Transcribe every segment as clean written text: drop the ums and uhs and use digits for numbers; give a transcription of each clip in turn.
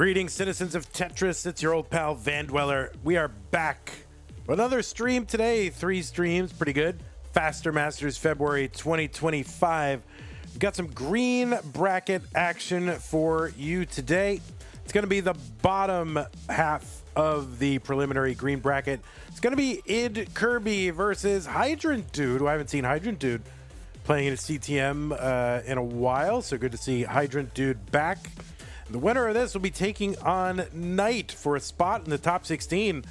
Greetings, citizens of Tetris. It's your old pal Van Dweller. We are back with another stream today. 3 streams, pretty good. Faster Masters February 2025. We've got some green bracket action for you today. It's going to be the bottom half of the preliminary green bracket. It's going to be Idkirby versus Hydrant Dude, who I haven't seen Hydrant Dude playing in a CTM in a while. So good to see Hydrant Dude back. The winner of this will be taking on Knight for a spot in the top 16.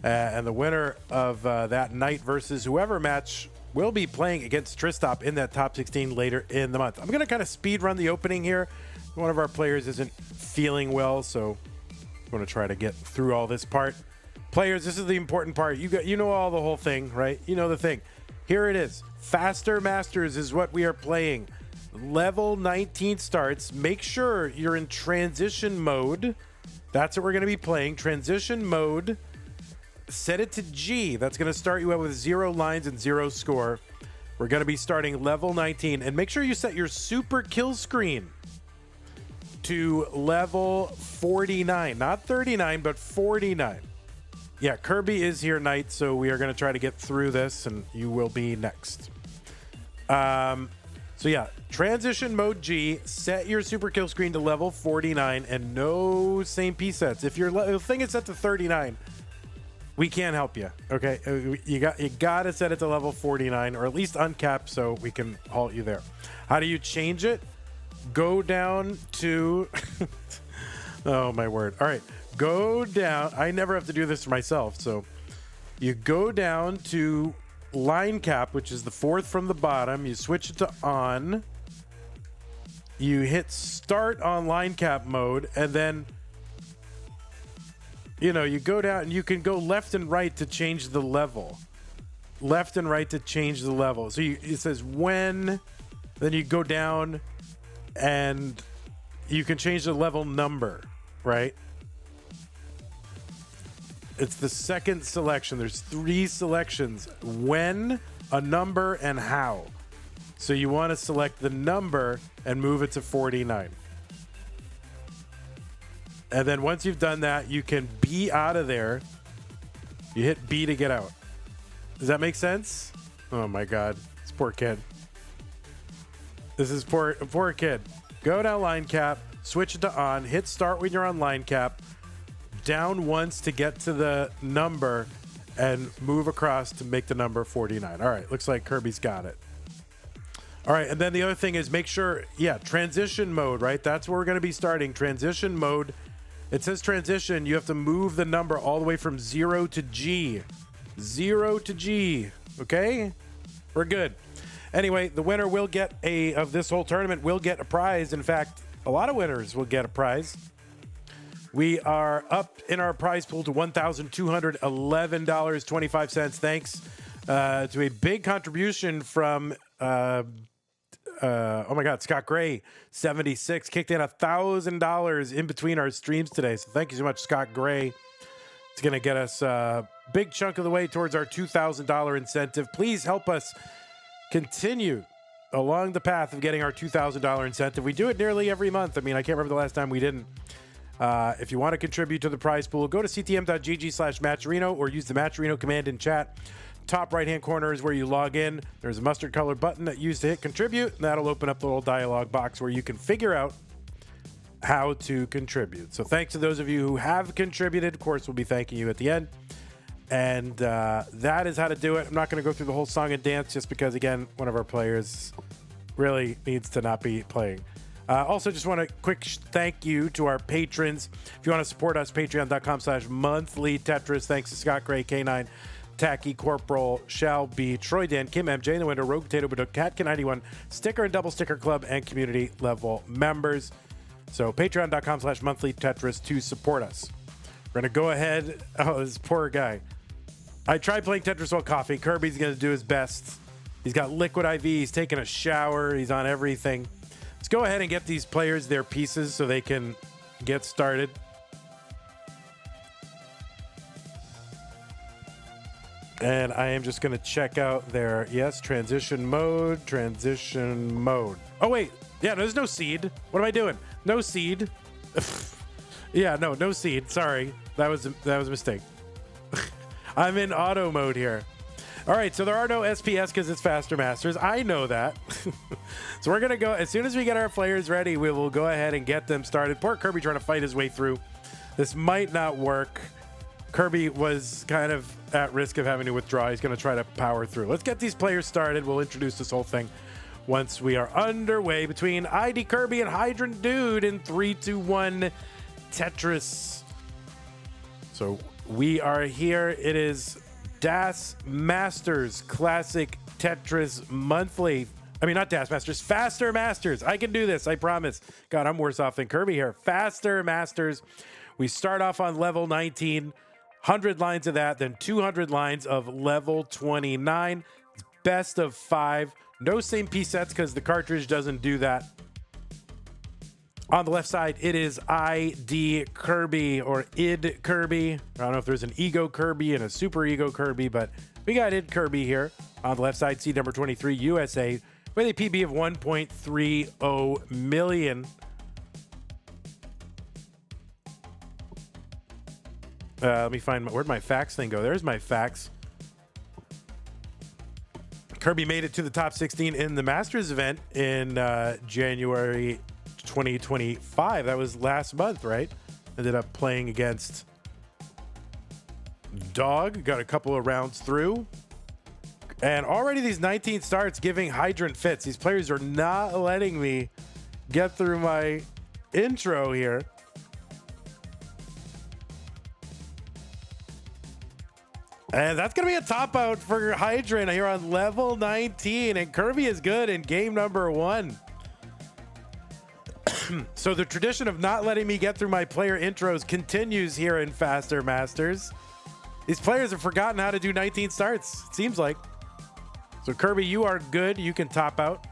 And the winner of that Knight versus whoever match will be playing against Tristop in that top 16 later in the month. I'm going to kind of speed run the opening here. One of our players isn't feeling well, so I'm going to try to get through all this part. Players, this is the important part. You know all the whole thing, right? You know the thing. Here it is. Faster Masters is what we are playing. Level 19 starts. Make sure you're in transition mode. That's what we're going to be playing. Transition mode. Set it to G. That's going to start you out with 0 lines and 0 score. We're going to be starting level 19. And make sure you set your super kill screen to level 49. Not 39, but 49. Yeah, Kirby is here, Knight, so we are going to try to get through this, and you will be next. So yeah, transition mode G, set your super kill screen to level 49, and no same P sets. If your thing is set to 39, we can't help you, okay? You got to set it to level 49, or at least uncap so we can halt you there. How do you change it? Go down to... oh, my word. All right, go down. I never have to do this for myself, so you go down to... line cap, which is the 4th from the bottom. You switch it to on. You hit start on line cap mode, and then you go down and you can go left and right to change the level. Left and right to change the level. So it says when, then you go down and you can change the level number, right? It's the second selection. There's 3 selections: when, a number, and how. So you want to select the number and move it to 49. And then once you've done that, you can B out of there. You hit B to get out. Does that make sense? Oh my God, this poor kid. This is poor kid. Go down line cap, switch it to on, hit start when you're on line cap. Down once to get to the number and move across to make the number 49. All right, looks like Kirby's got it. All right, and then the other thing is make sure, transition mode, right? That's where we're going to be starting. Transition mode. It says transition. You have to move the number all the way from 0 to G. 0 to G, okay? We're good. Anyway, the winner will get of this whole tournament will get a prize. In fact, a lot of winners will get a prize. We are up in our prize pool to $1,211.25. Thanks to a big contribution from, oh my God, Scott Gray, 76, kicked in $1,000 in between our streams today. So thank you so much, Scott Gray. It's going to get us a big chunk of the way towards our $2,000 incentive. Please help us continue along the path of getting our $2,000 incentive. We do it nearly every month. I mean, I can't remember the last time we didn't. If you want to contribute to the prize pool, go to ctm.gg/Matcherino or use the Matcherino command in chat. Top right-hand corner is where you log in. There's a mustard-colored button that you use to hit contribute, and that'll open up the little dialog box where you can figure out how to contribute. So thanks to those of you who have contributed. Of course, we'll be thanking you at the end. And that is how to do it. I'm not going to go through the whole song and dance just because, again, one of our players really needs to not be playing. Also, just want a quick thank you to our patrons. If you want to support us, patreon.com/monthly Tetris. Thanks to Scott Gray, K9, Tacky, Corporal, Shall Be, Troy Dan, Kim MJ in the Window, Rogue Potato, Baduk, Catkin91, Sticker and Double Sticker Club, and community level members. So patreon.com/monthly Tetris to support us. We're going to go ahead. Oh, this poor guy. I tried playing Tetris while coughing. Kirby's going to do his best. He's got liquid IV. He's taking a shower. He's on everything. Let's go ahead and get these players their pieces so they can get started. And I am just going to check out their, transition mode. Oh, wait. Yeah, there's no seed. What am I doing? No seed. Yeah, no seed. Sorry. That was a mistake. I'm in auto mode here. All right, so there are no SPS because it's Faster Masters. I know that. So we're going to go, as soon as we get our players ready, we will go ahead and get them started. Poor Kirby trying to fight his way through. This might not work. Kirby was kind of at risk of having to withdraw. He's going to try to power through. Let's get these players started. We'll introduce this whole thing once we are underway between Idkirby and Hydrant Dude in 3, 2, 1 Tetris. So we are here. It is Das Masters Classic Tetris Monthly. I mean, not Das Masters, Faster Masters. I can do this, I promise. God, I'm worse off than Kirby here. Faster Masters. We start off on level 19, 100 lines of that, then 200 lines of level 29. Best of 5. No same piece sets because the cartridge doesn't do that. On the left side, it is Idkirby or Idkirby. I don't know if there's an Ego Kirby and a Super Ego Kirby, but we got Idkirby here. On the left side, seed number 23, USA, with a PB of 1.30 million. Let me find, where'd my fax thing go? There's my fax. Kirby made it to the top 16 in the Masters event in January 2025. That was last month, right? Ended up playing against Dog. Got a couple of rounds through. And already these 19 starts giving Hydrant fits. These players are not letting me get through my intro here. And that's going to be a top out for Hydrant here on level 19. And Kirby is good in game number 1. So the tradition of not letting me get through my player intros continues here in Faster Masters. These players have forgotten how to do 19 starts, it seems like. So Kirby, you are good. You can top out.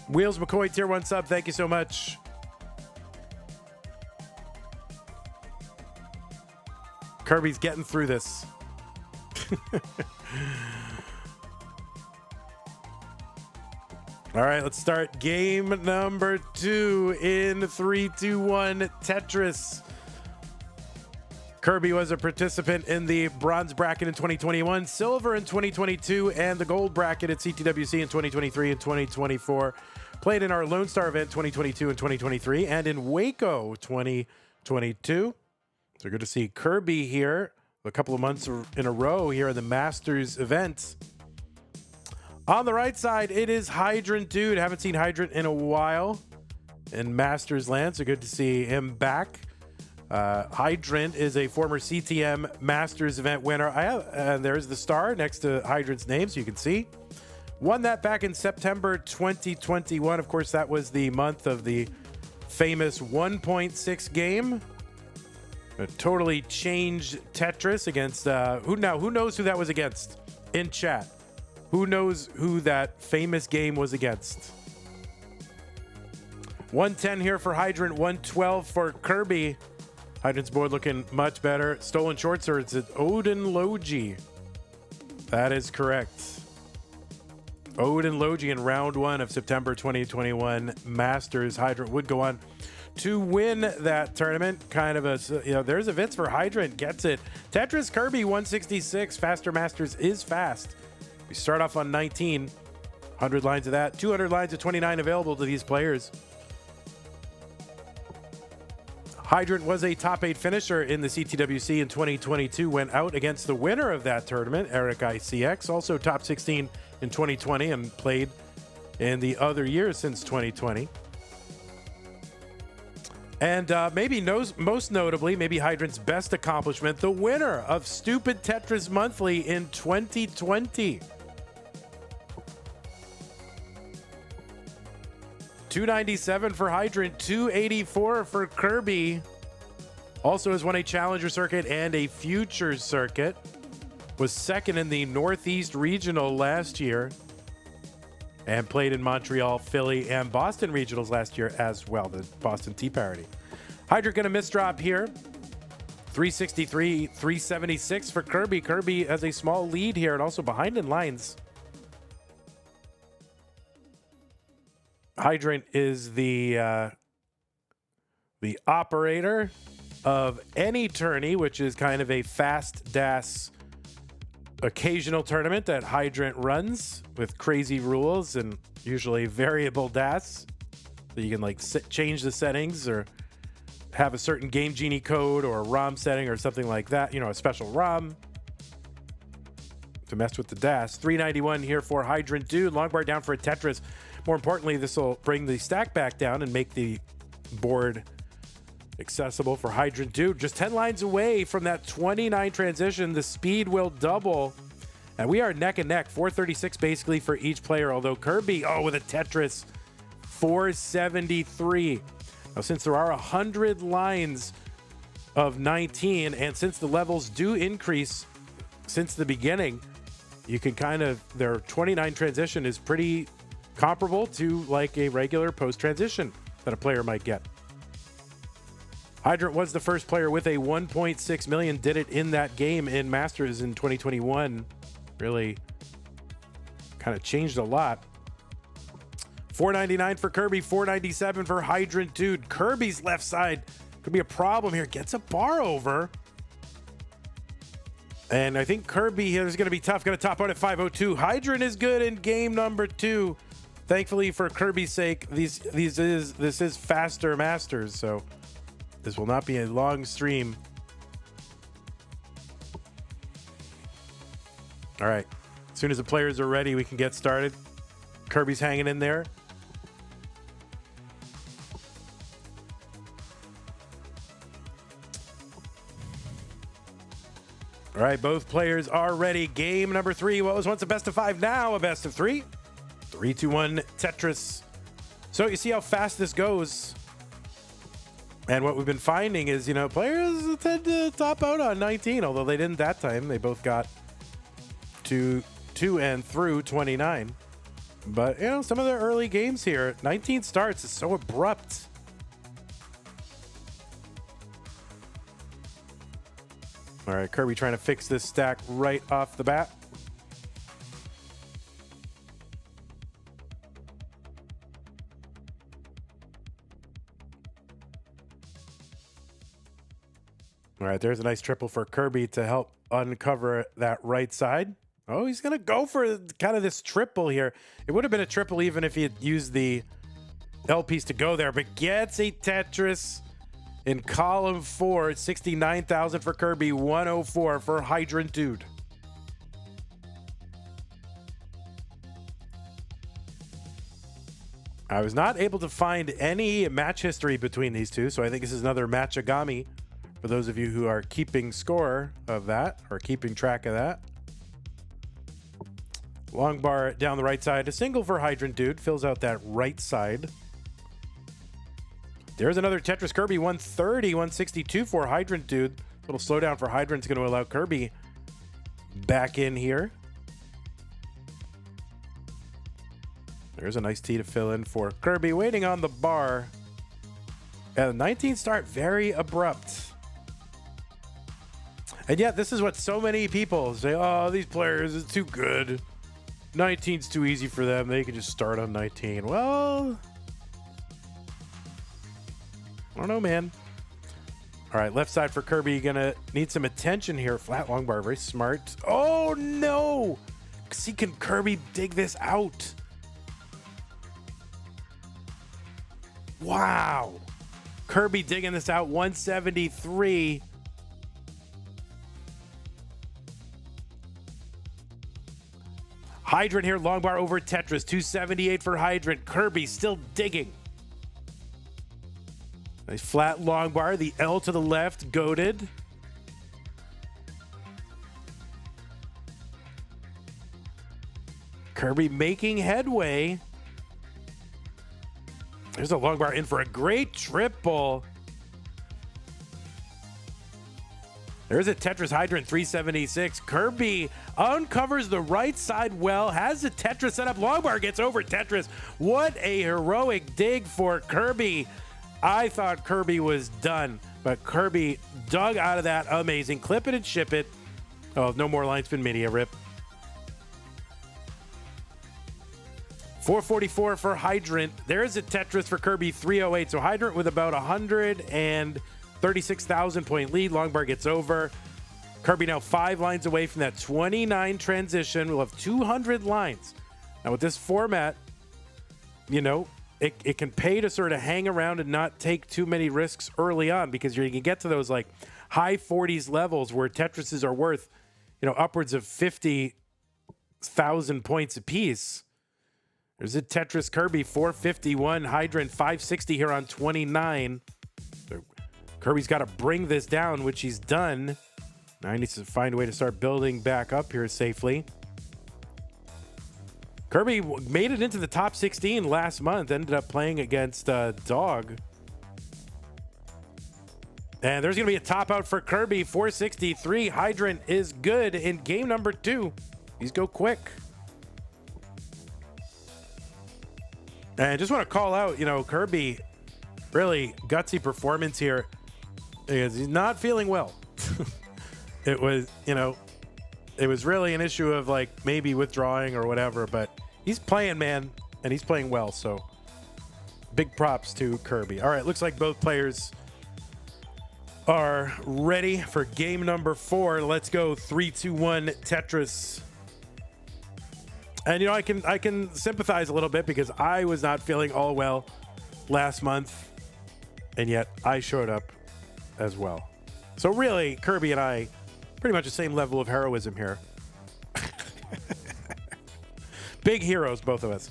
Wheels McCoy, tier 1 sub. Thank you so much. Kirby's getting through this. All right, let's start game number 2 in 3, 2, 1 Tetris. Kirby was a participant in the bronze bracket in 2021, silver in 2022, and the gold bracket at CTWC in 2023 and 2024. Played in our Lone Star event 2022 and 2023, and in Waco 2022. So good to see Kirby here a couple of months in a row here in the Masters event. On the right side, it is Hydrant Dude. Haven't seen Hydrant in a while in Masters land, so good to see him back. Hydrant is a former CTM Masters event winner. There's the star next to Hydrant's name, so you can see. Won that back in September 2021. Of course, that was the month of the famous 1.6 game. It totally changed Tetris against who knows who that was against in chat? Who knows who that famous game was against? 110 here for Hydrant, 112 for Kirby. Hydrant's board looking much better. Stolen short swords at Odin Logi. That is correct. Odin Logi in round 1 of September 2021 Masters. Hydrant would go on to win that tournament. Kind of a, there's a Vince for Hydrant. Gets it. Tetris Kirby 166. Faster Masters is fast. We start off on 19. 100 lines of that. 200 lines of 29 available to these players. Hydrant was a top 8 finisher in the CTWC in 2022. Went out against the winner of that tournament, Eric ICX. Also top 16 in 2020 and played in the other years since 2020. And maybe most notably, maybe Hydrant's best accomplishment, the winner of Stupid Tetris Monthly in 2020. 297 for Hydrant, 284 for Kirby. Also has won a Challenger Circuit and a Futures Circuit. Was second in the Northeast Regional last year. And played in Montreal, Philly, and Boston Regionals last year as well, the Boston Tea Party. Hydrant gonna misdrop here. 363, 376 for Kirby. Kirby has a small lead here and also behind in lines. Hydrant is the operator of any tourney, which is kind of a fast DAS occasional tournament that Hydrant runs with crazy rules and usually variable DAS. So you can like change the settings or have a certain Game Genie code or a ROM setting or something like that. You know, a special ROM to mess with the DAS. 391 here for Hydrant Dude. Long bar down for a Tetris. More importantly, this will bring the stack back down and make the board accessible for Hydrant Dude. Just 10 lines away from that 29 transition. The speed will double. And we are neck and neck. 436 basically for each player. Although Kirby, with a Tetris, 473. Now, since there are 100 lines of 19, and since the levels do increase since the beginning, you can their 29 transition is pretty comparable to like a regular post-transition that a player might get. Hydrant was the first player with a 1.6 million, did it in that game in Masters in 2021. Really kind of changed a lot. 499 for Kirby, 497 for Hydrant Dude. Kirby's left side could be a problem here. Gets a bar over. And I think Kirby here is going to be tough. Going to top out at 502. Hydrant is good in game number 2. Thankfully for Kirby's sake, this is faster Masters, so this will not be a long stream. All right. As soon as the players are ready, we can get started. Kirby's hanging in there. All right, both players are ready. Game number 3. What was once a best of 5, now a best of 3. 3, 2, 1, Tetris. So you see how fast this goes. And what we've been finding is, players tend to top out on 19, although they didn't that time. They both got to and through 29. But, some of the early games here, 19 starts is so abrupt. All right, Kirby trying to fix this stack right off the bat. All right, there's a nice triple for Kirby to help uncover that right side. Oh, he's going to go for kind of this triple here. It would have been a triple even if he had used the L piece to go there, but gets a Tetris in column 4. 69,000 for Kirby, 104 for Hydrant Dude. I was not able to find any match history between these two, so I think this is another matchagami for those of you who are keeping score of that or keeping track of that. Long bar down the right side. A single for Hydrant Dude. Fills out that right side. There's another Tetris. Kirby, 130, 162 for Hydrant Dude. A little slowdown for Hydrant's going to allow Kirby back in here. There's a nice tee to fill in for Kirby. Waiting on the bar. And 19 start very abrupt. And yet, this is what so many people say, oh, these players is too good. 19's too easy for them. They can just start on 19. Well, I don't know, man. All right, left side for Kirby. Gonna need some attention here. Flat long bar, very smart. Oh, no. See, can Kirby dig this out? Wow. Kirby digging this out, 173. Hydrant here, long bar over Tetris, 278 for Hydrant. Kirby still digging. Nice flat long bar, the L to the left, goated. Kirby making headway. There's a long bar in for a great triple. There's a Tetris Hydrant, 376. Kirby uncovers the right side well, has the Tetris set up. Long bar gets over Tetris. What a heroic dig for Kirby. I thought Kirby was done, but Kirby dug out of that. Amazing. Clip it and ship it. Oh, no more line spin media, rip. 444 for Hydrant. There is a Tetris for Kirby, 308. So Hydrant with about 136,000 point lead. Longbar gets over. Kirby now 5 lines away from that 29 transition. We'll have 200 lines. Now with this format, you know, it can pay to sort of hang around and not take too many risks early on, because you can get to those like high 40s levels where Tetrises are worth, you know, upwards of 50,000 points apiece. There's a Tetris Kirby, 451. Hydrant, 560 here on 29. So Kirby's got to bring this down, which he's done. Now he needs to find a way to start building back up here safely. Kirby made it into the top 16 last month, ended up playing against Dog. And there's going to be a top out for Kirby, 463. Hydrant is good in game number 2. These go quick. And I just want to call out, you know, Kirby, really gutsy performance here, because he's not feeling well. It was, you know, it was really an issue of like maybe withdrawing or whatever, but he's playing, man, and he's playing well. So big props to Kirby. All right, looks like both players are ready for game number 4. Let's go 3, 2, 1 Tetris. And, you know, I can sympathize a little bit because I was not feeling all well last month, and yet I showed up as well. So really, Kirby and I, pretty much the same level of heroism here. Big heroes, both of us.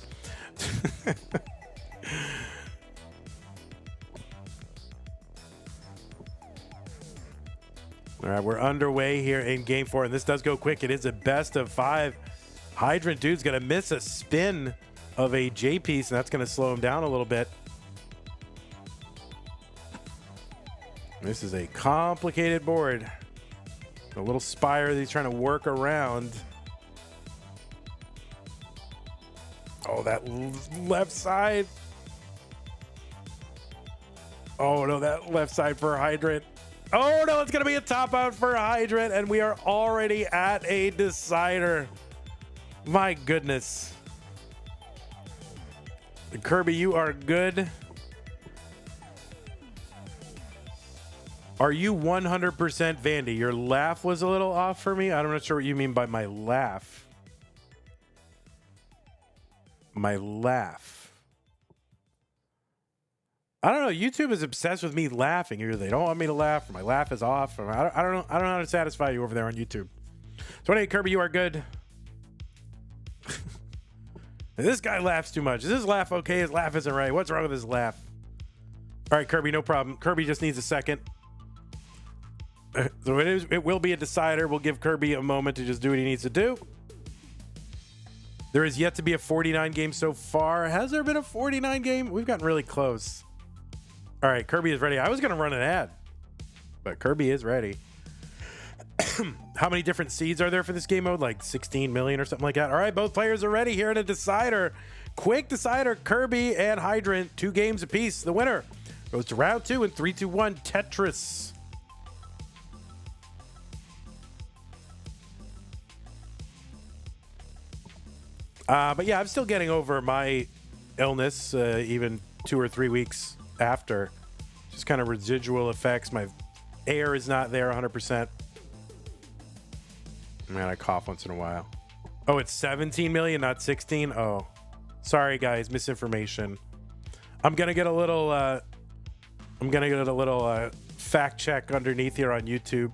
All right, we're underway here in game 4, and this does go quick. It is a best of 5. Hydrant dude's going to miss a spin of a J piece, and that's going to slow him down a little bit. This is a complicated board. A little spire that he's trying to work around. Oh, that left side. Oh, no, that left side for Hydrant. Oh, no, it's going to be a top out for Hydrant, and we are already at a decider. My goodness. Kirby, you are good. Are you 100% Vandy? Your laugh was a little off for me. I'm not sure what you mean by my laugh. My laugh. I don't know. YouTube is obsessed with me laughing. Either they don't want me to laugh, or my laugh is off. Or I don't know. I don't know how to satisfy you over there on YouTube. 28 Kirby, you are good. This guy laughs too much. Is his laugh okay? His laugh isn't right. What's wrong with his laugh? All right, Kirby, no problem. Kirby just needs a second. So it will be a decider. We'll give Kirby a moment to just do what he needs to do. There is yet to be a 49 game so far. Has there been a 49 game? We've gotten really close. All right, Kirby is ready. I was going to run an ad, but Kirby is ready. How many different seeds are there for this game mode? Like 16 million or something like that. All right, both players are ready here in a decider. Quick decider, Kirby and Hydrant, 2 games apiece. The winner goes to round 2 in 3, 2, 1 Tetris. But yeah, I'm still getting over my illness, even 2 or 3 weeks after. Just kind of residual effects. My air is not there 100%. Man, I cough once in a while. Oh, it's 17 million, not 16. Oh, sorry guys, misinformation. I'm gonna get a little. Fact check underneath here on YouTube.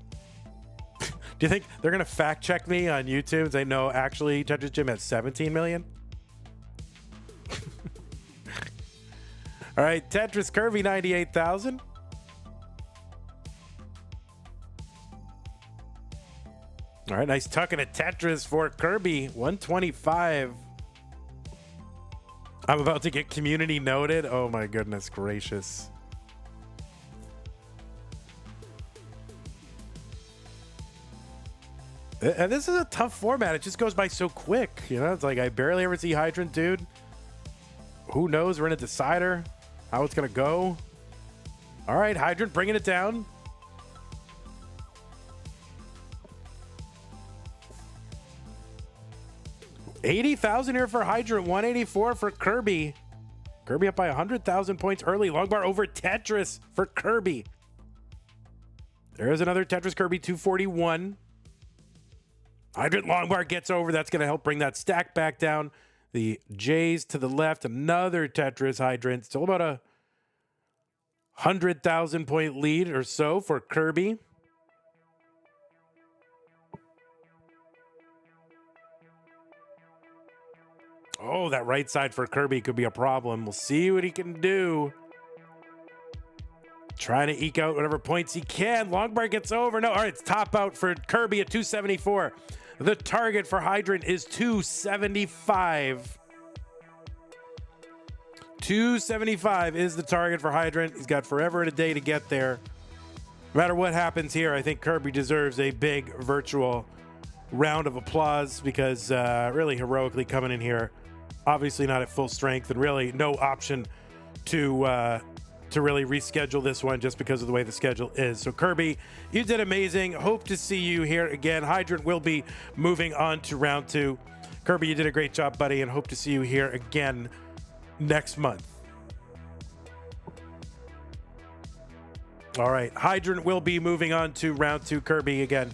Do you think they're gonna fact check me on YouTube and say no? Actually, Tetris Jim has 17 million. All right, Tetris Kirby 98,000. All right, nice tuck in a Tetris for Kirby, 125. I'm about to get community noted. Oh my goodness gracious. And this is a tough format. It just goes by so quick. You know, it's like I barely ever see Hydrant, dude. Who knows? We're in a decider. How it's going to go. All right, Hydrant bringing it down. 80,000 here for Hydrant, 184 for Kirby. Kirby up by 100,000 points early. Long bar over Tetris for Kirby. There's another Tetris Kirby, 241. Hydrant long bar gets over. That's going to help bring that stack back down. The J's to the left. Another Tetris Hydrant. Still about a 100,000 point lead or so for Kirby. Oh, that right side for Kirby could be a problem. We'll see what he can do. Trying to eke out whatever points he can. Long bar gets over. No, all right, it's top out for Kirby at 274. The target for Hydrant is 275. 275 is the target for Hydrant. He's got forever and a day to get there. No matter what happens here, I think Kirby deserves a big virtual round of applause because really heroically coming in here. Obviously not at full strength and really no option to really reschedule this one just because of the way the schedule is. So Kirby, you did amazing. Hope to see you here again. Hydrant will be moving on to round 2. Kirby, you did a great job, buddy, and hope to see you here again next month. All right, Hydrant will be moving on to round 2. Kirby, again,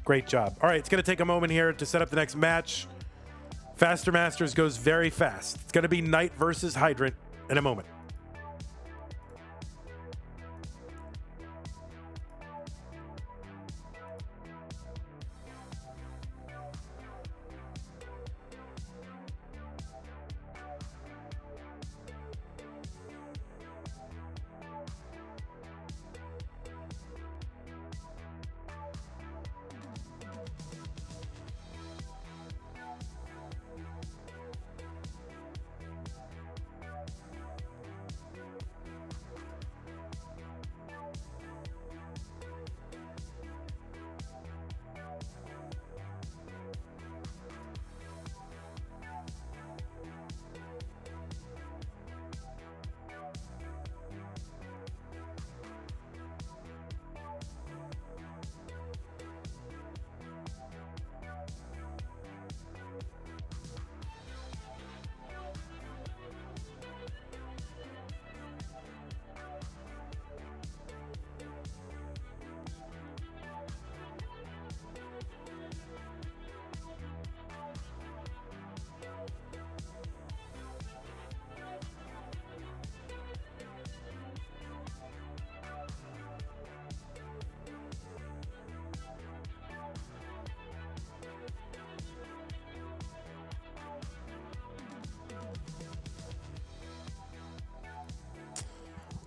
great job. All right, it's going to take a moment here to set up the next match. Faster Masters goes very fast. It's going to be Knight versus Hydrant in a moment.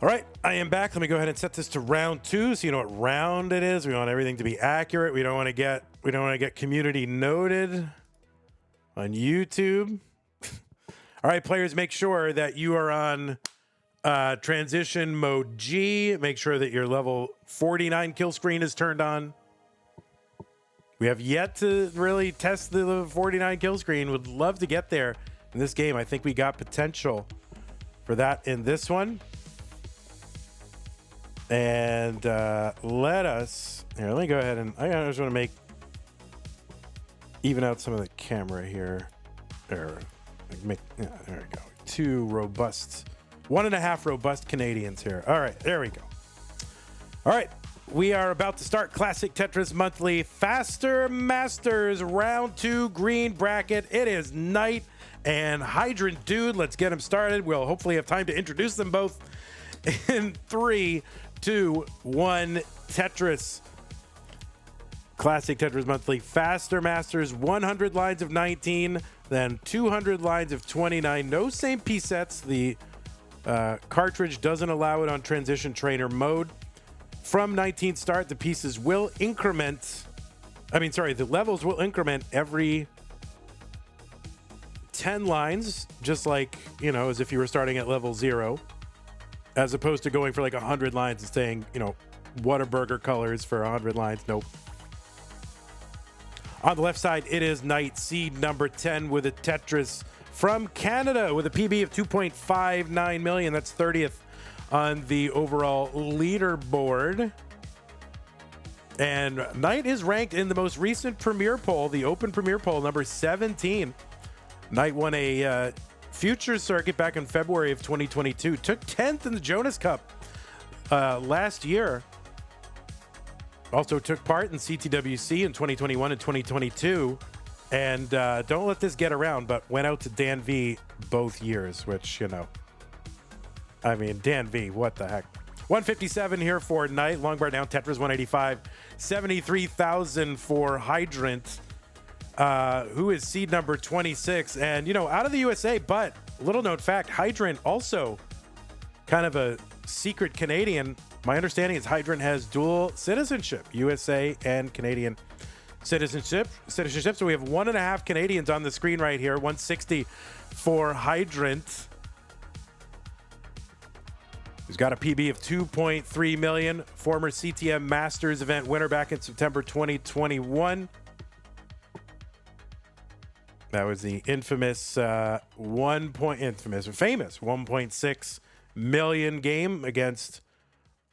All right, I am back. Let me go ahead and set this to round 2 so you know what round it is. We want everything to be accurate. We don't want to get community noted on YouTube. All right, players, make sure that you are on transition mode G. Make sure that your level 49 kill screen is turned on. We have yet to really test the 49 kill screen. Would love to get there in this game. I think we got potential for that in this one. And let me go ahead and I just want to even out some of the camera here. There we go. 1.5 robust Canadians here. All right, there we go. All right, we are about to start Classic Tetris Monthly Faster Masters Round 2 green bracket. It is Knight and Hydrant Dude. Let's get them started. We'll hopefully have time to introduce them both in 3, 2, 1. Tetris. Classic Tetris Monthly Faster Masters, 100 lines of 19, then 200 lines of 29. No same piece sets. The cartridge doesn't allow it on transition trainer mode. From 19 start, the pieces will increment. The levels will increment every 10 lines, just like, as if you were starting at level 0. As opposed to going for like 100 lines and saying, Whataburger colors for 100 lines. Nope. On the left side, it is Knight, seed number 10 with a Tetris from Canada with a PB of 2.59 million. That's 30th on the overall leaderboard. And Knight is ranked in the most recent Premier poll, the Open Premier poll, number 17 Knight won a Futures circuit back in February of 2022. Took 10th in the Jonas Cup last year. Also took part in CTWC in 2021 and 2022. And don't let this get around, but went out to Dan V both years, which, you know, I mean, Dan V, what the heck. 157 here for Knight. Long bar down, Tetris 185. 73,000 for Hydrant, who is seed number 26. And, you know, out of the USA, but little known fact, Hydrant also kind of a secret Canadian. My understanding is Hydrant has dual citizenship, USA and Canadian citizenship. So we have 1.5 Canadians on the screen right here. 160 for Hydrant. He's got a PB of 2.3 million. Former CTM Masters event winner back in September 2021. That was the famous 1.6 million game against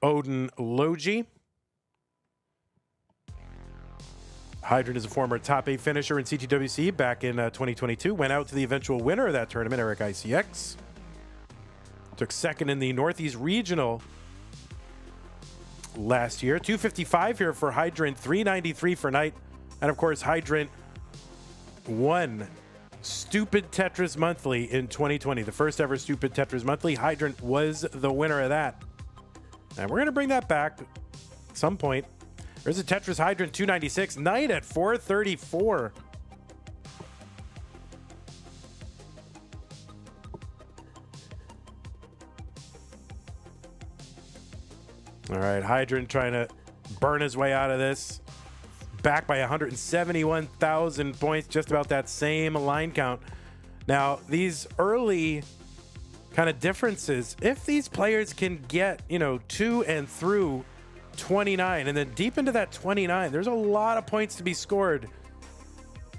Odin Logi. Hydrant is a former top 8 finisher in CTWC back in 2022. Went out to the eventual winner of that tournament, Eric ICX. Took second in the Northeast Regional last year. 255 here for Hydrant, 393 for Knight. And of course, Hydrant won Stupid Tetris Monthly in 2020. The first ever Stupid Tetris Monthly. Hydrant was the winner of that. And we're going to bring that back at some point. There's a Tetris Hydrant 296. Knight at 434. All right, Hydrant trying to burn his way out of this. Back by 171,000 points, just about that same line count. Now, these early kind of differences, if these players can get, you know, to and through 29 and then deep into that 29, there's a lot of points to be scored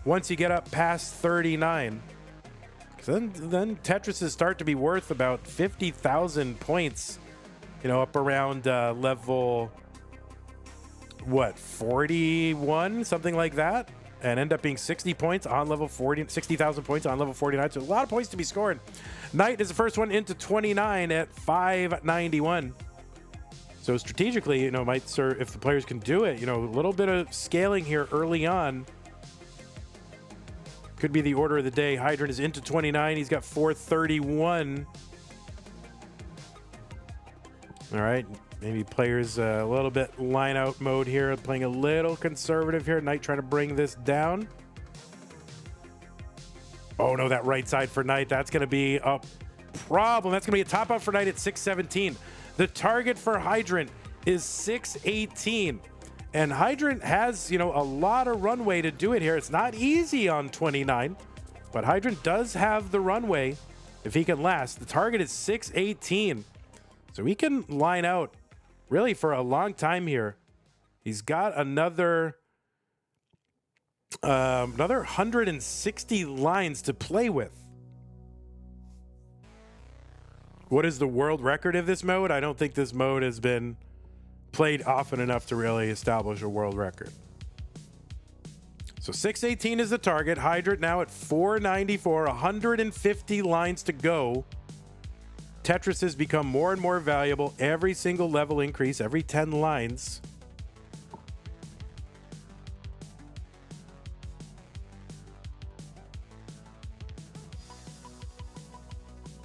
once you get up past 39. Then Tetrises start to be worth about 50,000 points, you know, up around level, what, 41, something like that, and end up being 60 points on level 40, 60,000 points on level 49. So a lot of points to be scored. Knight is the first one into 29 at 591. So strategically, you know, might serve if the players can do it. You know, a little bit of scaling here early on could be the order of the day. Hydrant is into 29. He's got 431. All right, maybe players a little bit line out mode here, playing a little conservative here. Knight trying to bring this down. Oh no, that right side for Knight, that's going to be a problem. That's going to be a top out for Knight at 617. The target for Hydrant is 618. And Hydrant has, you know, a lot of runway to do it here. It's not easy on 29, but Hydrant does have the runway if he can last. The target is 618. So he can line out really for a long time here. He's got another 160 lines to play with. What is the world record of this mode? I don't think this mode has been played often enough to really establish a world record. So 618 is the target. Hydrant now at 494, 150 lines to go. Tetris has become more and more valuable. Every single level increase, every 10 lines.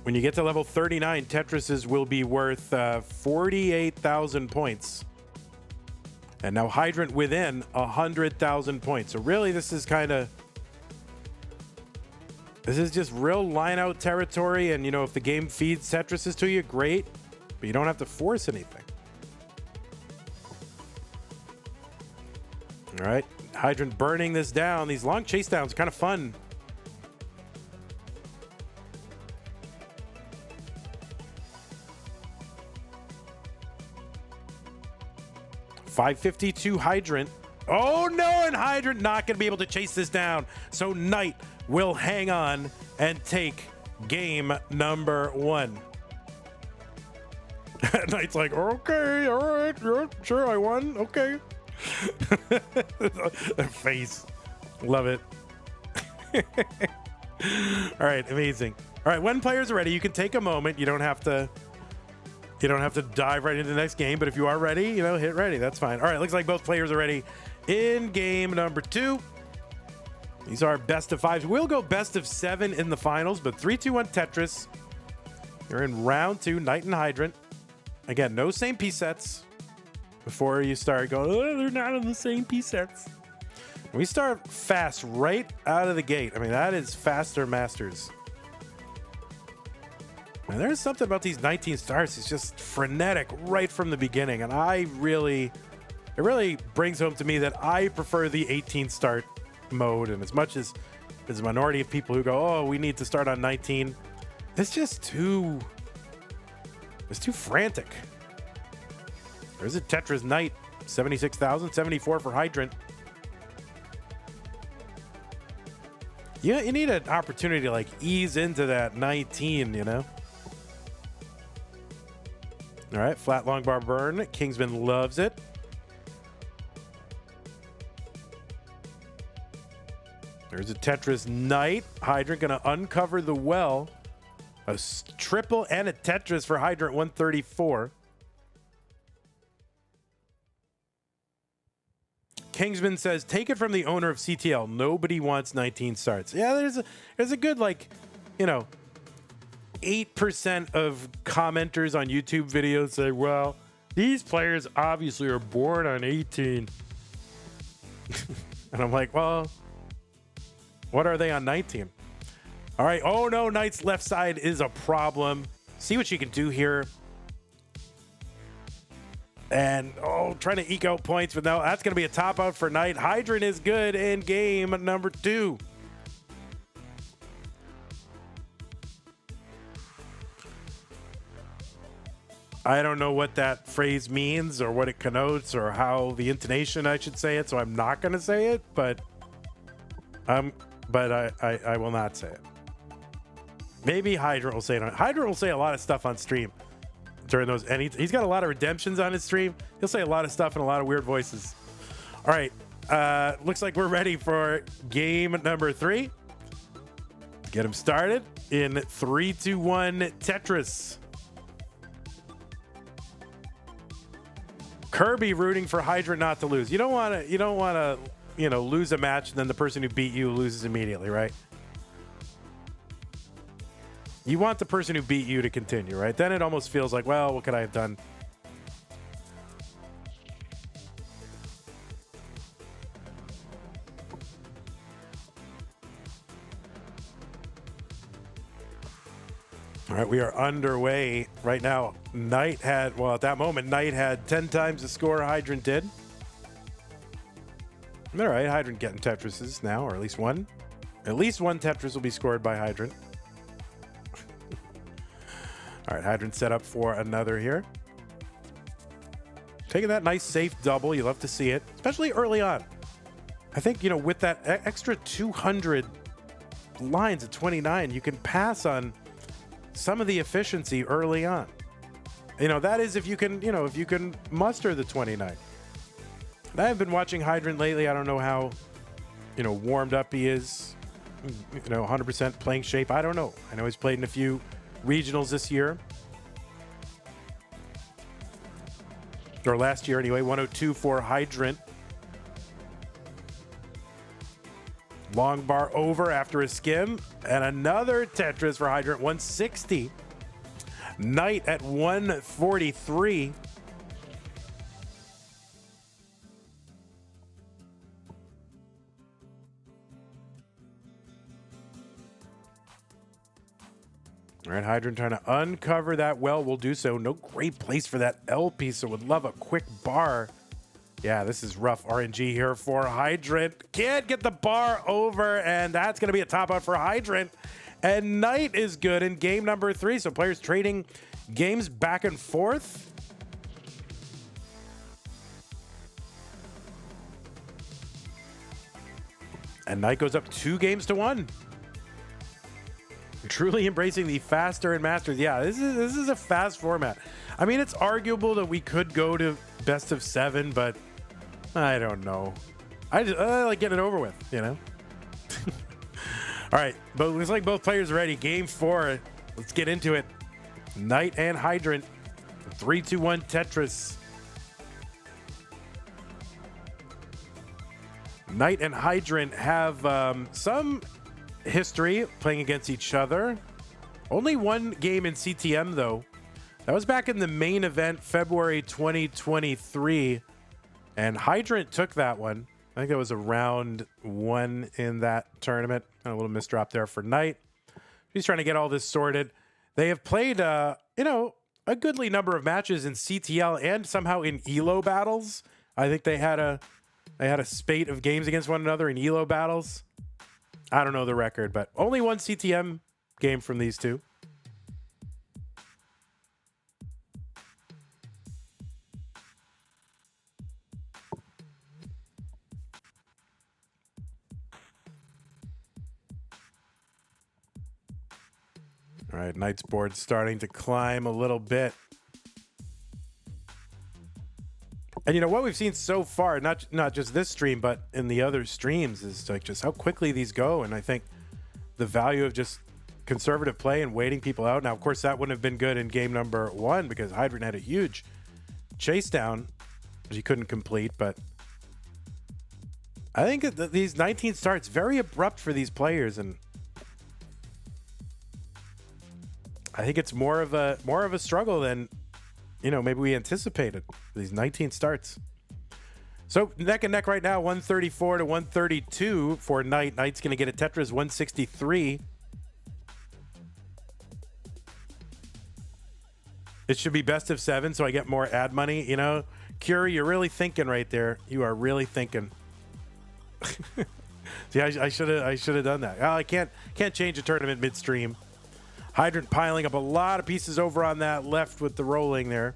When you get to level 39, Tetrises will be worth 48,000 points. And now Hydrant within 100,000 points. So really, this is just real line out territory. And, you know, if the game feeds Tetrises to you, great. But you don't have to force anything. All right. Hydrant burning this down. These long chase downs are kind of fun. .552 Hydrant. Oh no, and Hydrant not going to be able to chase this down. So Knight will hang on and take game number 1. Knight's like, okay, all right, yeah, sure, I won, okay. Face, love it. All right, amazing. All right, when players are ready, you can take a moment. You don't have to dive right into the next game, but if you are ready, hit ready. That's fine. All right, looks like both players are ready in game number 2. These are best of 5s. We'll go best of 7 in the finals, but 3, 2, 1 Tetris. You're in round 2, Knight and Hydrant. Again, no same piece sets. Before you start going, oh, they're not on the same piece sets. We start fast right out of the gate. I mean, that is faster masters. And there's something about these 19 starts. It's just frenetic right from the beginning. And it really brings home to me that I prefer the 18 start mode. And as much as there's a minority of people who go, oh, we need to start on 19, it's just too frantic. There's a Tetris Knight, 76,000, 74 for Hydrant. You need an opportunity to like ease into that 19, All right, flat long bar burn. Kingsman loves it. There's a Tetris Knight. Hydrant gonna uncover the well. A triple and a Tetris for Hydrant, 134. Kingsman says, take it from the owner of CTL. Nobody wants 19 starts. Yeah, there's a good 8% of commenters on YouTube videos say, well, these players obviously are born on 18. And I'm like, well, what are they on 19? All right. Oh, no. Knight's left side is a problem. See what you can do here. And, trying to eke out points, but no, that's going to be a top out for Knight. Hydrant is good in game number 2. I don't know what that phrase means or what it connotes or how the intonation I should say it, so I'm not going to say it, but I will not say it. Maybe Hydrant will say it. Hydrant will say a lot of stuff on stream during those, and he's got a lot of redemptions on his stream. He'll say a lot of stuff in a lot of weird voices. All right, looks like we're ready for game number 3. Get him started in 3, 2, 1 Tetris. Kirby rooting for Hydrant not to lose. You don't want to lose a match and then the person who beat you loses immediately, right? You want the person who beat you to continue, right? Then it almost feels like, well, what could I have done? All right, we are underway right now. Knight had, at that moment, Knight had 10 times the score Hydrant did. All right, Hydrant getting Tetrises now, or at least one. At least one Tetris will be scored by Hydrant. All right, Hydrant set up for another here. Taking that nice safe double. You love to see it, especially early on. I think, with that extra 200 lines at 29, you can pass on some of the efficiency early on. That is if you can muster the 29. And I have been watching Hydrant lately. I don't know how, warmed up he is. 100% playing shape. I don't know. I know he's played in a few regionals this year. Or last year anyway. 102 for Hydrant. Long bar over after a skim. And another Tetris for Hydrant. 160. Knight at 143. All right, Hydrant trying to uncover that well. Will do so. No great place for that L piece, so would love a quick bar. Yeah, this is rough RNG here for Hydrant. Can't get the bar over, and that's going to be a top out for Hydrant. And Knight is good in game number 3, so players trading games back and forth. And Knight goes up 2-1. Truly embracing the faster and masters. Yeah, this is a fast format. I mean, it's arguable that we could go to best of 7, but I don't know. I like getting it over with, All All right, but looks like both players are ready. Game 4. Let's get into it. Knight and Hydrant. 3, 2, 1 Tetris. Knight and Hydrant have some history playing against each other. Only one game in CTM, though. That was back in the main event, February 2023. And Hydrant took that one. I think it was a round 1 in that tournament. A little misdrop there for Knight. He's trying to get all this sorted. They have played, a goodly number of matches in CTL and somehow in ELO battles. I think they had a spate of games against one another in ELO battles. I don't know the record, but only one CTM game from these two. All right, Knight's board starting to climb a little bit. And you know what we've seen so far, not just this stream, but in the other streams, is like just how quickly these go. And I think the value of just conservative play and waiting people out. Now, of course, that wouldn't have been good in game number 1 because Hydrant had a huge chase down, which he couldn't complete. But I think that these 19 starts very abrupt for these players, and I think it's more of a struggle than, maybe we anticipated. These 19 starts. So neck and neck right now, 134 to 132 for Knight. Knight's going to get a Tetris 163. It should be best of 7, so I get more ad money. Kirby, you're really thinking right there. You are really thinking. See, I should have done that. I can't change a tournament midstream. Hydrant piling up a lot of pieces over on that left with the rolling there.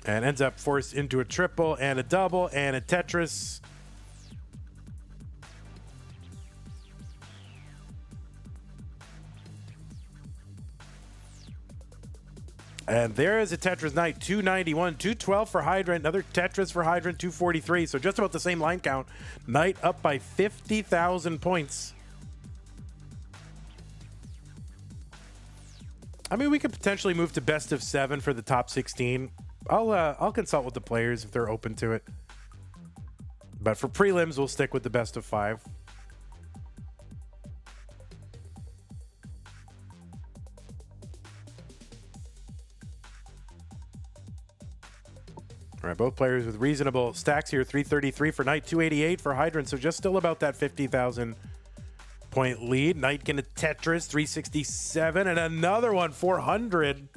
And ends up forced into a triple and a double and a Tetris. And there is a Tetris Knight, 291, 212 for Hydrant, another Tetris for Hydrant, 243. So just about the same line count. Knight up by 50,000 points. I mean, we could potentially move to best of 7 for the top 16. I'll consult with the players if they're open to it. But for prelims, we'll stick with the best of 5. All right, both players with reasonable stacks here. 333 for Knight, 288 for Hydrant. So just still about that 50,000 point lead. Knight getting a Tetris, 367, and another one, 400.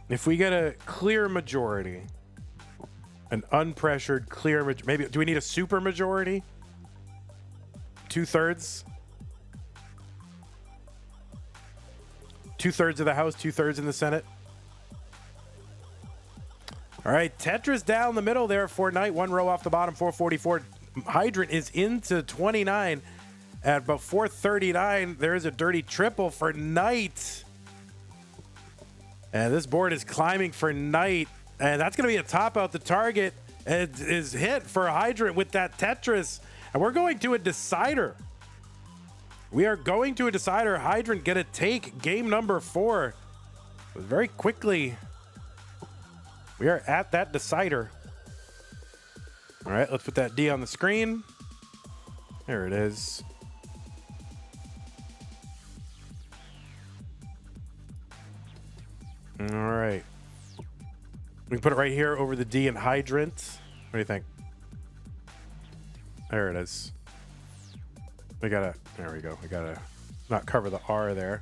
If we get a clear majority, an unpressured clear majority, maybe, do we need a super majority? 2/3? 2/3 of the House, 2/3 in the Senate. All right, Tetris down the middle there for Knight. One row off the bottom, 444. Hydrant is into 29. At about 439, there is a dirty triple for Knight. And this board is climbing for Knight. And that's going to be a top out the target. It is hit for Hydrant with that Tetris. And we're going to a decider. We are going to a decider. Hydrant going to take game number 4. Very quickly. We are at that decider. All right, let's put that D on the screen. There it is. All right. We can put it right here over the D and Hydrant. What do you think? There it is. There we go. We gotta not cover the R there.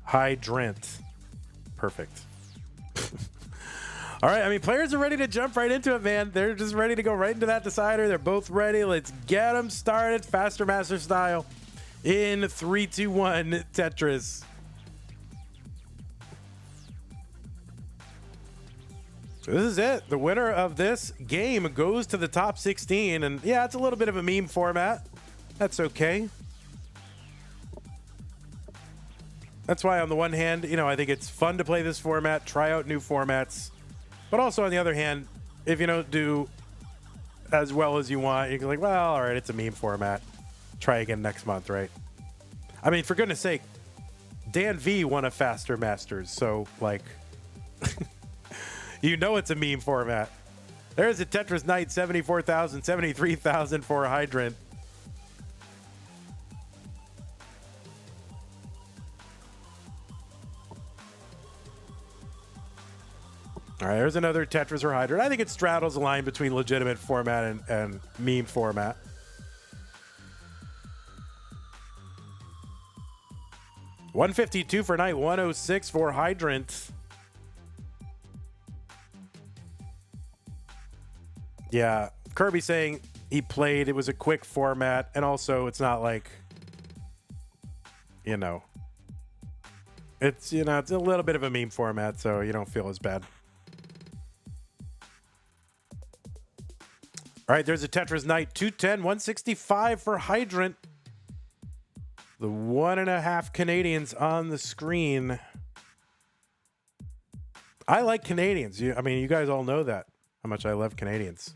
Hydrant. Perfect. All right, I mean, players are ready to jump right into it, man. They're just ready to go right into that decider. They're both ready. Let's get them started. Faster Master style in 3, 2, 1 Tetris. So this is it. The winner of this game goes to the top 16. And yeah, it's a little bit of a meme format. That's okay. That's why on the one hand, I think it's fun to play this format, try out new formats. But also, on the other hand, if you don't do as well as you want, you're like, well, all right, it's a meme format. Try again next month, right? I mean, for goodness sake, Dan V won a Faster Masters, so, like, you know it's a meme format. There's a Tetris Knight, 74,000, 73,000 for Hydrant. All right, there's another Tetris or Hydrant. I think it straddles the line between legitimate format and meme format. $152 for Knight, $106 for Hydrant. Yeah, Kirby saying he played. It was a quick format, and also it's not like, you know, it's a little bit of a meme format, so you don't feel as bad. All right, there's a Tetris Knight, 210, 165 for Hydrant. The 1.5 Canadians on the screen. I like Canadians. I mean, you guys all know that, how much I love Canadians.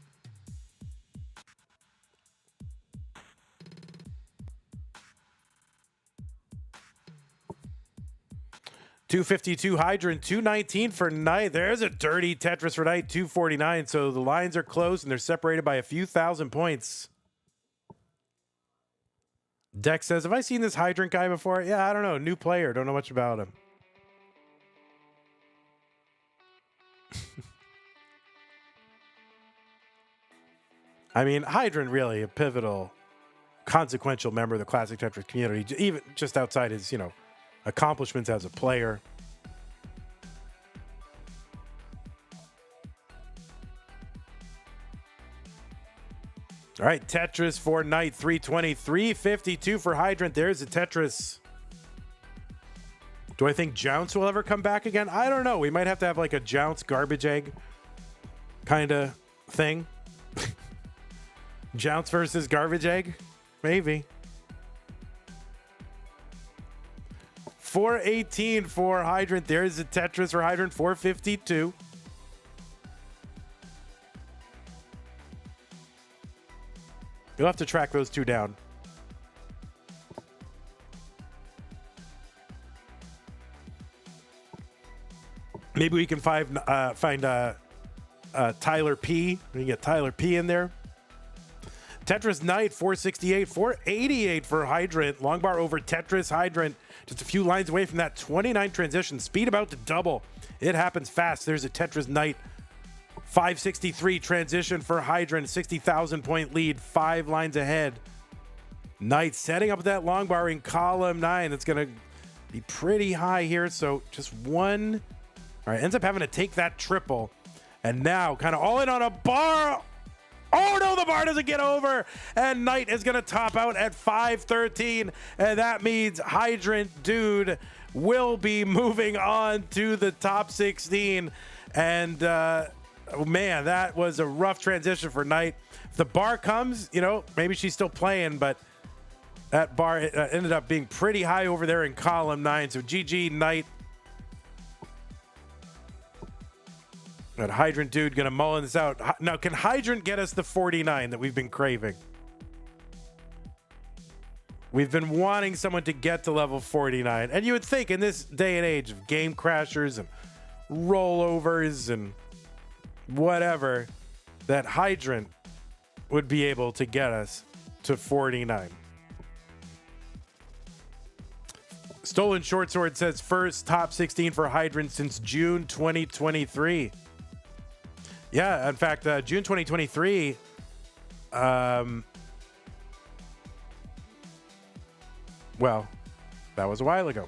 $252 Hydrant, $219 for Knight. There's a dirty Tetris for Knight, $249. So the lines are close and they're separated by a few thousand points. Dex says, have I seen this Hydrant guy before? Yeah, I don't know. New player. Don't know much about him. I mean, Hydrant really a pivotal, consequential member of the classic Tetris community, even just outside his, accomplishments as a player. All right, Tetris for Knight, 320, 352 for Hydrant. There's a Tetris. Do I think Jounce will ever come back again? I don't know. We might have to have like a Jounce garbage egg kind of thing. Jounce versus garbage egg? Maybe. 418 for Hydrant. There's a Tetris for Hydrant, 452. You'll have to track those two down. Maybe we can find Tyler P. We can get Tyler P in there. Tetris Knight, 468, 488 for Hydrant. Long bar over Tetris Hydrant. Just a few lines away from that 29 transition. Speed about to double. It happens fast. There's a Tetris Knight. 563 transition for Hydrant. 60,000 point lead. 5 lines ahead. Knight setting up that long bar in column 9. That's going to be pretty high here. So just one. All right, ends up having to take that triple. And now kind of all in on a bar. Oh no, the bar doesn't get over, and Knight is going to top out at 513, and that means Hydrant Dude will be moving on to the top 16. And man, that was a rough transition for Knight. If the bar comes, maybe she's still playing, but that bar ended up being pretty high over there in column 9. So GG Knight. But Hydrant Dude gonna mullin this out. Now, can Hydrant get us the 49 that we've been craving? We've been wanting someone to get to level 49. And you would think in this day and age of game crashers and rollovers and whatever, that Hydrant would be able to get us to 49. Stolen Short Sword says first top 16 for Hydrant since June 2023. Yeah, in fact, June 2023, well, that was a while ago.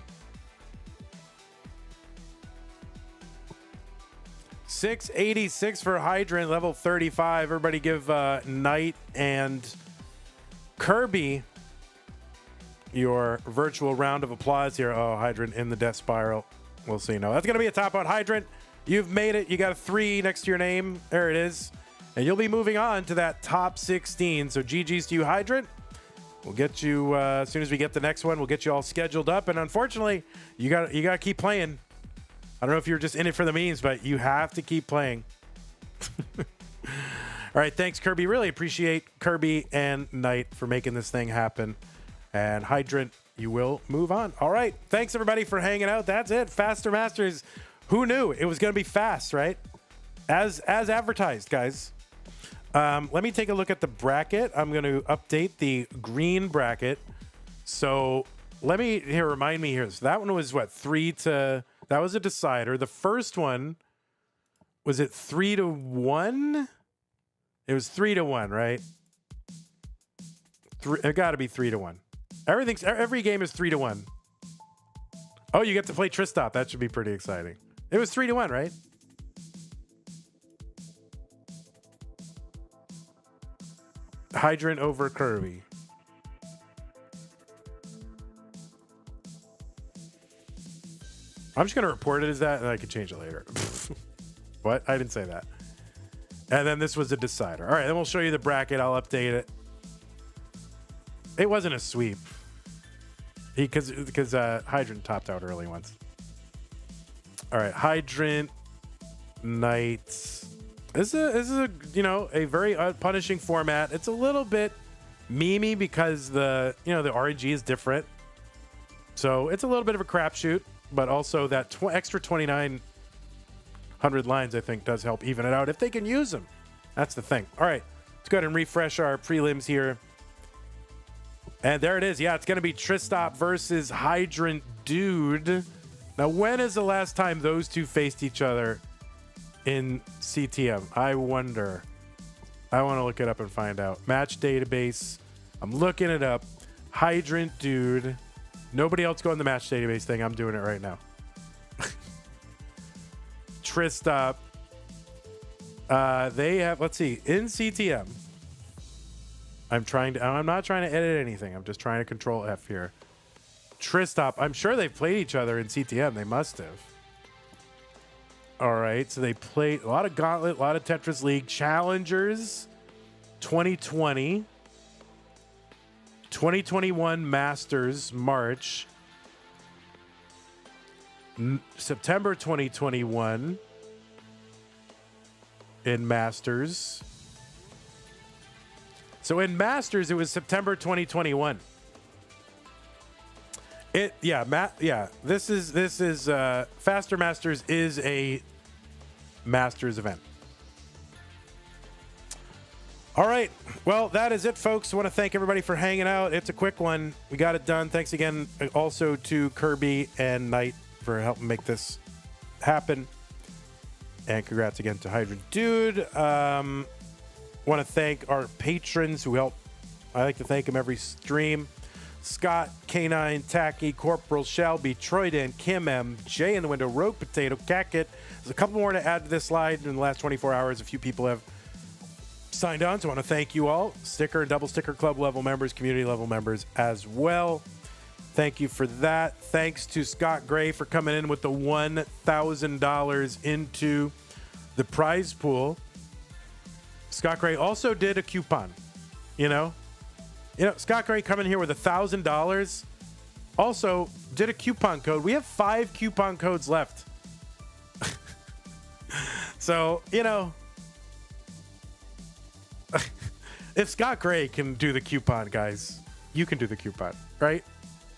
686 for Hydrant, level 35. Everybody give Knight and Kirby your virtual round of applause here. Oh, Hydrant in the death spiral. We'll see. No, that's going to be a top out. Hydrant, you've made it. You got a 3 next to your name. There it is. And you'll be moving on to that top 16. So GG's to you, Hydrant. We'll get you, as soon as we get the next one, we'll get you all scheduled up. And unfortunately, you got to keep playing. I don't know if you're just in it for the memes, but you have to keep playing. All right, thanks, Kirby. Really appreciate Kirby and Knight for making this thing happen. And Hydrant, you will move on. All right, thanks, everybody, for hanging out. That's it. Faster Masters. Who knew it was going to be fast, right? As advertised, guys. Let me take a look at the bracket. I'm going to update the green bracket. So remind me here. So that one was what? That was a decider. The first one, was it 3-1? It was 3-1, right? It got to be 3-1. Every game is 3-1. Oh, you get to play Tristop. That should be pretty exciting. It was 3-1, right? Hydrant over Kirby. I'm just going to report it as that, and I can change it later. What? I didn't say that. And then this was a decider. All right, then we'll show you the bracket. I'll update it. It wasn't a sweep. Because Hydrant topped out early once. All right, Hydrant, Knights. This is a very punishing format. It's a little bit memey because the RNG is different. So it's a little bit of a crapshoot, but also that extra 2,900 lines, I think, does help even it out if they can use them. That's the thing. All right, let's go ahead and refresh our prelims here. And there it is. Yeah, it's going to be Tristop versus Hydrant Dude. Now, when is the last time those two faced each other in CTM? I wonder. I want to look it up and find out. Match database. I'm looking it up. Hydrant Dude. Nobody else go in the match database thing. I'm doing it right now. Tristop. They have, let's see, in CTM. I'm not trying to edit anything. I'm just trying to control F here. Tristop. I'm sure they've played each other in CTM. They must have. All right. So they played a lot of Gauntlet, a lot of Tetris League. Challengers 2020. 2021 Masters March. September 2021 in Masters. So in Masters, it was September 2021. This is Faster Masters is a Masters event. All right. Well, that is it, folks. I want to thank everybody for hanging out. It's a quick one. We got it done. Thanks again also to Kirby and Knight for helping make this happen. And congrats again to Hydrant Dude. Want to thank our patrons who help. I like to thank them every stream. Scott, K9, Tacky, Corporal, Shelby, Troyden, Kim M, Jay in the Window, Rogue Potato, Cackit. There's a couple more to add to this slide in the last 24 hours. A few people have signed on, so I want to thank you all. Sticker and Double Sticker Club level members, community level members as well. Thank you for that. Thanks to Scott Gray for coming in with the $1,000 into the prize pool. Scott Gray also did a coupon. Scott Gray coming here with $1,000. Also did a coupon code. We have 5 coupon codes left. So, if Scott Gray can do the coupon, guys, you can do the coupon, right?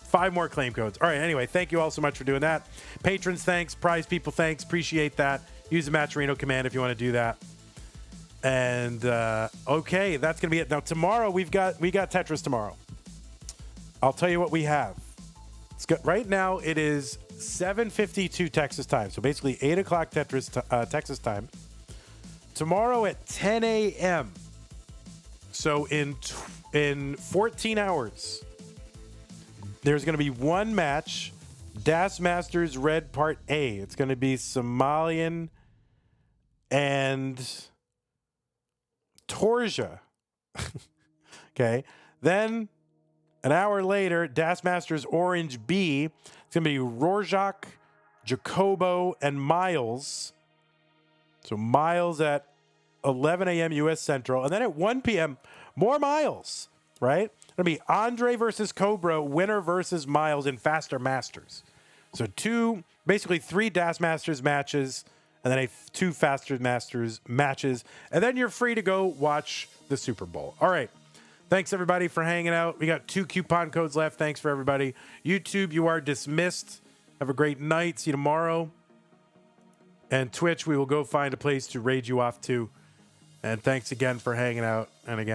5 more claim codes. All right, anyway, thank you all so much for doing that. Patrons, thanks. Prize people, thanks. Appreciate that. Use the Matcherino command if you want to do that. And, okay, that's going to be it. Now, tomorrow, we got Tetris tomorrow. I'll tell you what we have. Right now, it is 7:52 Texas time. So basically 8 o'clock Texas time. Tomorrow at 10 a.m. So in 14 hours, there's going to be one match, Das Masters Red Part A. It's going to be Somalian and Torsia. Okay. Then an hour later, Das Masters Orange B. It's going to be Rorschach, Jacobo, and Miles. So Miles at 11 a.m. U.S. Central. And then at 1 p.m., more Miles, right? It's going to be Andre versus Cobra, winner versus Miles in Faster Masters. So basically 3 Das Masters matches and then two Faster Masters matches, and then you're free to go watch the Super Bowl. All right. Thanks, everybody, for hanging out. We got 2 coupon codes left. Thanks for everybody. YouTube, you are dismissed. Have a great night. See you tomorrow. And Twitch, we will go find a place to raid you off to. And thanks again for hanging out. And again,